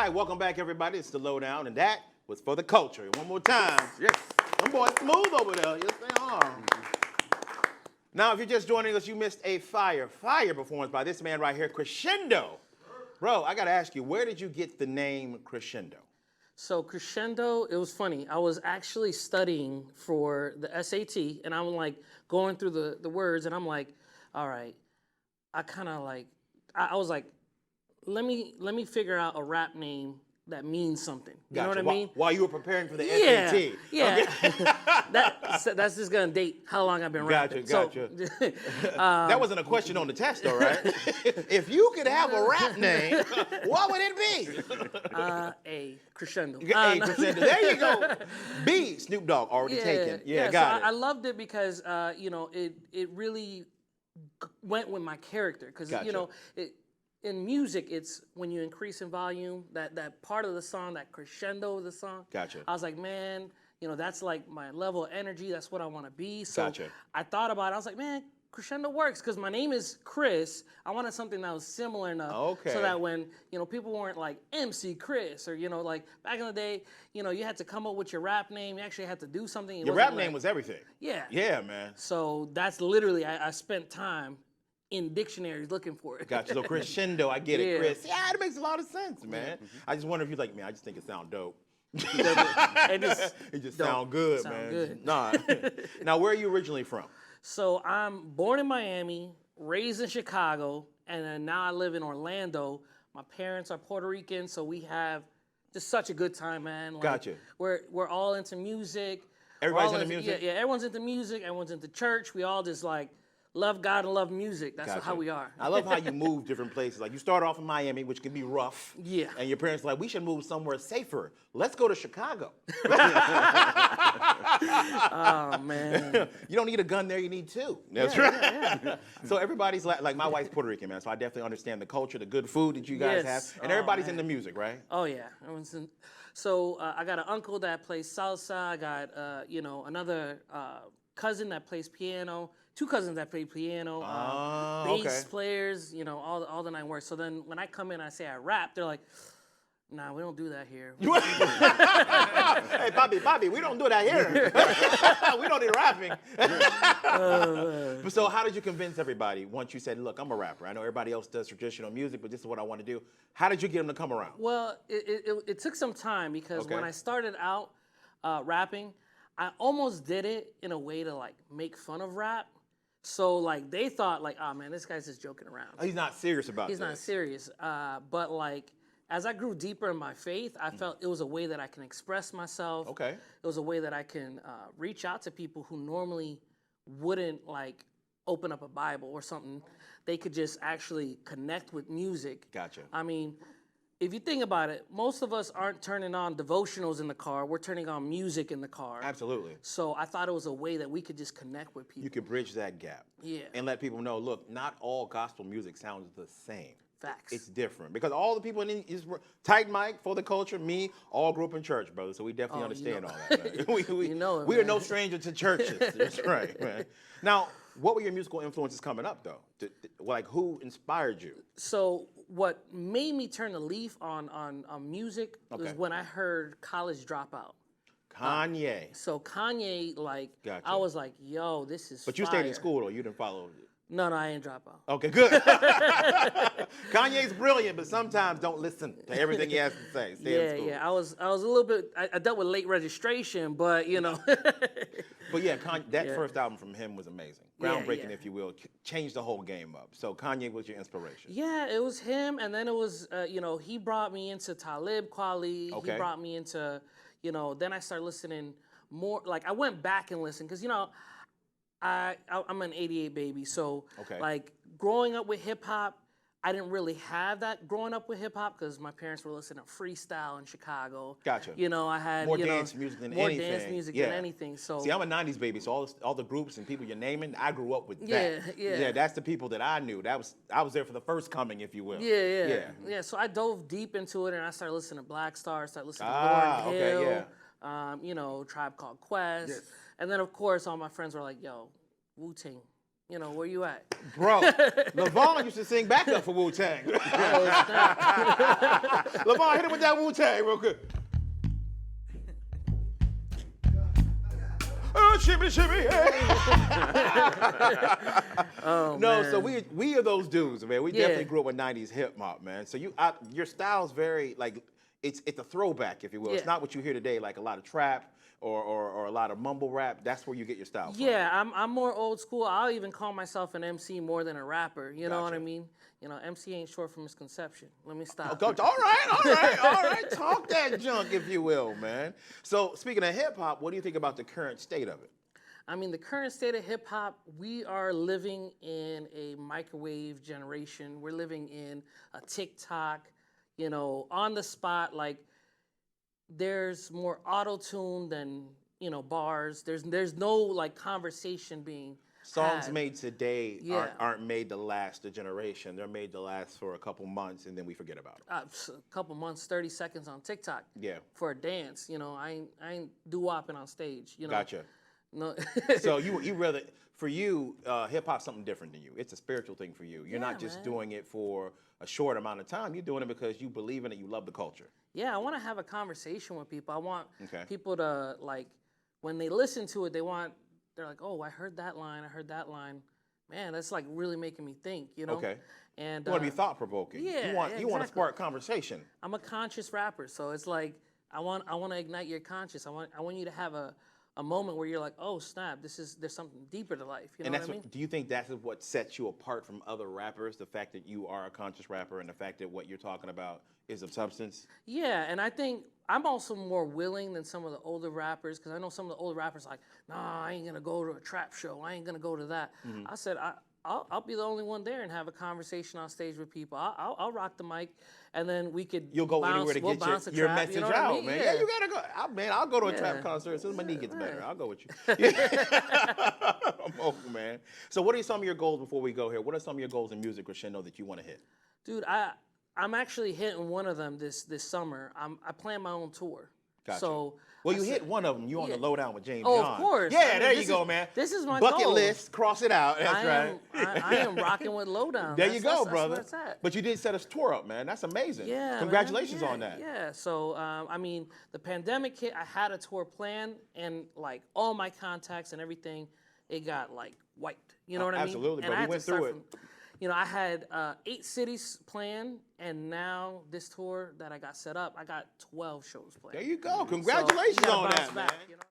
right, welcome back, everybody. It's the Lowdown, and that was for the culture. One more time. Yes. Them boys smooth over there. Yes, they are. Now, if you're just joining us, you missed a fire performance by this man right here, Crescendo. Bro, I got to ask you, where did you get the name Crescendo? So Crescendo, it was funny. I was actually studying for the SAT, and I'm like going through the words, and I'm like, all right, I kind of like, I was like, let me figure out a rap name that means something. You know what I mean? While you were preparing for the SAT. Yeah. Okay. That's just gonna date how long I've been rapping. Gotcha. That wasn't a question on the test, though, right? If you could have a rap name, what would it be? A Crescendo. Crescendo. There you go. B, Snoop Dogg, already taken. Yeah, got it. I loved it because it really went with my character because in music, it's when you increase in volume, that part of the song, that crescendo of the song. Gotcha. I was like, man, that's like my level of energy. That's what I want to be. So Gotcha. I thought about it. I was like, man, crescendo works because my name is Chris. I wanted something that was similar enough so that when, people weren't like MC Chris or, like back in the day, you had to come up with your rap name. You actually had to do something. Your rap name was everything. Yeah. Yeah, man. So that's literally, I spent time in dictionaries looking for it. Gotcha. So Crescendo, I get it, Chris. Yeah, it makes a lot of sense, man. Mm-hmm. I just wonder if you're like, man, I just think it sounds dope. It just sound good, man. Good. Nah. Now, where are you originally from? So I'm born in Miami, raised in Chicago, and then now I live in Orlando. My parents are Puerto Rican, so we have just such a good time, man. Like, gotcha. We're all into music. Everybody's into music? Yeah, everyone's into music. Everyone's into church. We all just like love God and love music. That's how we are. I love how you move different places. Like you start off in Miami, which can be rough. Yeah. And your parents are like, we should move somewhere safer. Let's go to Chicago. Oh, man. You don't need a gun there, you need two. That's right. Yeah. So everybody's like my wife's Puerto Rican, man. So I definitely understand the culture, the good food that you guys have. And everybody's into music, right? Oh, yeah. So I got an uncle that plays salsa. I got, another cousin that plays piano. Two cousins that play piano, bass players, all the nine words. So then when I come in and I say I rap, they're like, nah, we don't do that here. Hey, Bobby, we don't do that here. We don't need rapping. So how did you convince everybody once you said, look, I'm a rapper. I know everybody else does traditional music, but this is what I want to do. How did you get them to come around? Well, it took some time because when I started out rapping, I almost did it in a way to like make fun of rap. So like they thought like, oh man, this guy's just joking around. He's not serious about it. He's not serious. But like as I grew deeper in my faith, I felt it was a way that I can express myself. Okay. It was a way that I can reach out to people who normally wouldn't like open up a Bible or something. They could just actually connect with music. Gotcha. I mean, if you think about it, most of us aren't turning on devotionals in the car. We're turning on music in the car. Absolutely. So I thought it was a way that we could just connect with people. You could bridge that gap. Yeah. And let people know, look, not all gospel music sounds the same. Facts. It's different. Because all the people in Tight Mike, for the culture, me, all grew up in church, brother. So we definitely understand all that. Man. We are no stranger to churches. That's right, man. Now, what were your musical influences coming up, though? Like, who inspired you? So what made me turn the leaf on music was when I heard College Dropout. Kanye. So Kanye, like, gotcha. I was like, yo, this is But you stayed in school, though? You didn't follow it? No, I ain't drop out. Okay, good. Kanye's brilliant, but sometimes don't listen to everything he has to say. Stay in school. Yeah. I was a little bit. I dealt with late registration, but But yeah, that first album from him was amazing, groundbreaking, if you will. Changed the whole game up. So Kanye was your inspiration. Yeah, it was him, and then it was he brought me into Talib Kweli. Okay. He brought me into Then I started listening more. Like I went back and listened because I'm an '88 baby, so like growing up with hip hop, I didn't really have that growing up with hip hop because my parents were listening to freestyle in Chicago. Gotcha. I had more dance music than anything. More dance music than anything. So see, I'm a '90s baby, so all the groups and people you're naming, I grew up with that. Yeah. That's the people that I knew. I was there for the first coming, if you will. Yeah. So I dove deep into it, and I started listening to Black Star, started listening to Lauryn Hill, Tribe Called Quest, and then of course all my friends were like, "Yo, Wu-Tang." You know, where you at? Bro, LeVon used to sing backup for Wu-Tang. LeVon, hit him with that Wu-Tang real quick. Oh, shimmy, shimmy, Oh, no, man. so we are those dudes, man. We definitely grew up with 90s hip hop, man. So your style's very, like, it's a throwback, if you will. It's not what you hear today, like a lot of trap or a lot of mumble rap. That's where you get your style from. Yeah, I'm more old school. I'll even call myself an MC more than a rapper. You know what I mean? You know, MC ain't short for misconception. Let me stop. All right. Talk that junk, if you will, man. So speaking of hip hop, what do you think about the current state of it? I mean, the current state of hip hop, we are living in a microwave generation. We're living in a TikTok, you know, on the spot. Like, there's more auto-tune than, you know, bars. There's no, like, conversation being Songs had. made today aren't made to last a generation. They're made to last for a couple months, and then we forget about it. A couple months, 30 seconds on TikTok. Yeah. For a dance, you know, I ain't doo-wopping on stage, you know. Gotcha. No. So you rather, for you, hip hop's something different than you. It's a spiritual thing for you. You're not just doing it for a short amount of time. You're doing it because you believe in it. You love the culture. Yeah, I want to have a conversation with people. I want people to, like, when they listen to it, they're like, oh, I heard that line. Man, that's like really making me think, you know? Okay. And You want to be thought provoking. Yeah, You want to spark conversation. I'm a conscious rapper, so it's like I want to ignite your conscious. I want you to have a moment where you're like, oh snap, there's something deeper to life. You know what I mean? Do you think that's what sets you apart from other rappers? The fact that you are a conscious rapper and the fact that what you're talking about is of substance? Yeah, and I think I'm also more willing than some of the older rappers, because I know some of the older rappers like, nah, I ain't gonna go to a trap show. I ain't gonna go to that. I said, I'll be the only one there and have a conversation on stage with people. I'll rock the mic, and then we could You'll go anywhere to get your trap, message you know what out, I mean? man. Yeah, you gotta go. I'll go to a trap concert as soon as my knee gets better. I'll go with you. I'm open, man. So what are some of your goals before we go here? What are some of your goals in music, Crescendo, that you want to hit? Dude, I'm actually hitting one of them this summer. I plan my own tour. Gotcha. So well, you hit one of them. You on the Lowdown with James Oh, Yon. of course. Yeah, I mean, there you go, man. This is my bucket goal. list. Cross it out. That's right. I am rocking with Lowdown. There you go, that's brother. where it's at. But you did set a tour up, man. That's amazing. Yeah, Congratulations man. on that. Yeah. So I mean, the pandemic hit. I had a tour planned, and like all my contacts and everything, it got like wiped. You know what I mean? Absolutely, And but I we had went to start through it. You know, I had 8 cities planned, and now this tour that I got set up, I got 12 shows planned. There you go. Congratulations So, you gotta on bounce that, back, man. you know?